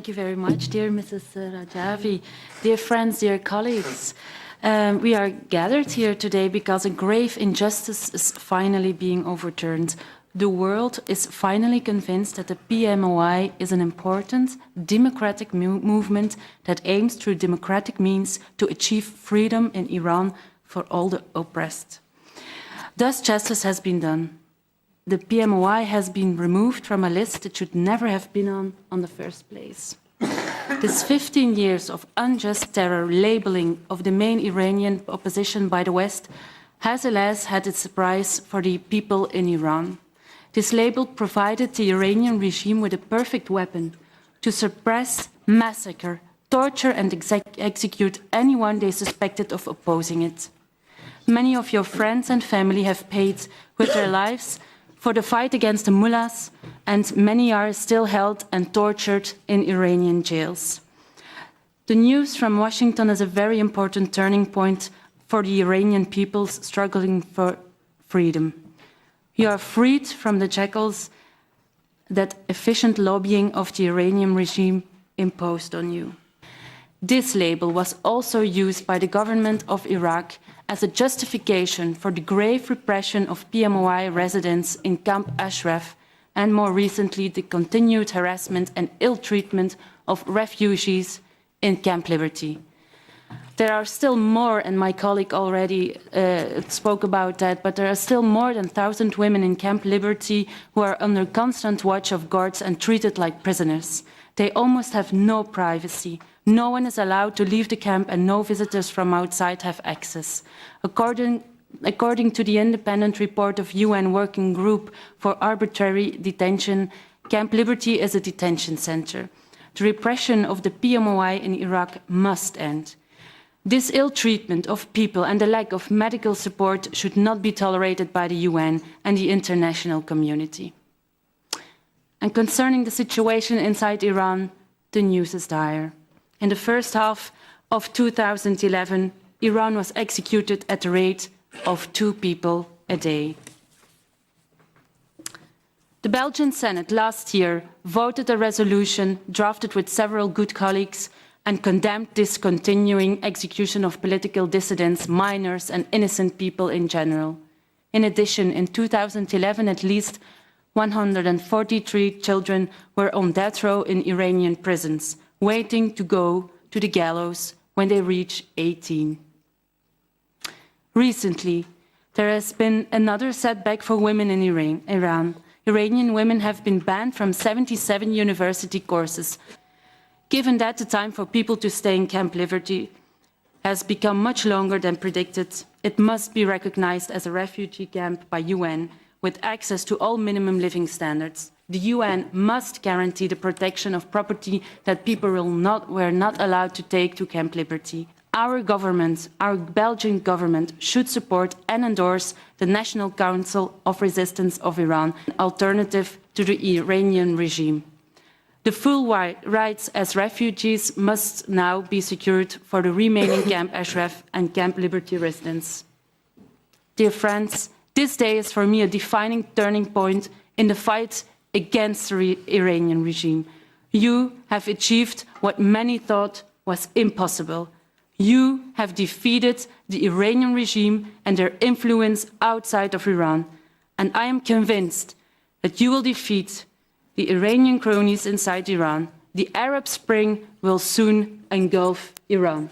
Thank you very much, dear Mrs. Rajavi. Dear friends, dear colleagues, we are gathered here today because a grave injustice is finally being overturned. The world is finally convinced that the PMOI is an important democratic movement that aims through democratic means to achieve freedom in Iran for all the oppressed. Thus, justice has been done. The PMOI has been removed from a list it should never have been on the first place. This 15 years of unjust terror labeling of the main Iranian opposition by the West has alas had its price for the people in Iran. This label provided the Iranian regime with a perfect weapon to suppress, massacre, torture and execute anyone they suspected of opposing it. Many of your friends and family have paid with their lives for the fight against the mullahs, and many are still held and tortured in Iranian jails. The news from Washington is a very important turning point for the Iranian people struggling for freedom. You are freed from the shackles that efficient lobbying of the Iranian regime imposed on you. This label was also used by the government of Iraq as a justification for the grave repression of PMOI residents in Camp Ashraf and more recently the continued harassment and ill treatment of refugees in Camp Liberty. There are still more, and my colleague already spoke about that, but there are still more than 1,000 women in Camp Liberty who are under constant watch of guards and treated like prisoners. They almost have no privacy. No one is allowed to leave the camp and no visitors from outside have access. According to the independent report of UN Working Group for Arbitrary Detention, Camp Liberty is a detention center. The repression of the PMOI in Iraq must end. This ill treatment of people and the lack of medical support should not be tolerated by the UN and the international community. And concerning the situation inside Iran, the news is dire. In the first half of 2011, Iran was executed at the rate of 2 people a day. The Belgian Senate last year voted a resolution drafted with several good colleagues and condemned this continuing execution of political dissidents, minors and innocent people in general. In addition, in 2011, at least 143 children were on death row in Iranian prisons, waiting to go to the gallows when they reach 18. Recently, there has been another setback for women in Iran. Iranian women have been banned from 77 university courses. Given that the time for people to stay in Camp Liberty has become much longer than predicted, it must be recognized as a refugee camp by UN with access to all minimum living standards. The UN must guarantee the protection of property that people were not allowed to take to Camp Liberty. Our government, our Belgian government, should support and endorse the National Council of Resistance of Iran, an alternative to the Iranian regime. The full rights as refugees must now be secured for the remaining Camp Ashraf and Camp Liberty residents. Dear friends, this day is for me a defining turning point in the fight against the Iranian regime. You have achieved what many thought was impossible. You have defeated the Iranian regime and their influence outside of Iran. And I am convinced that you will defeat the Iranian cronies inside Iran. The Arab Spring will soon engulf Iran.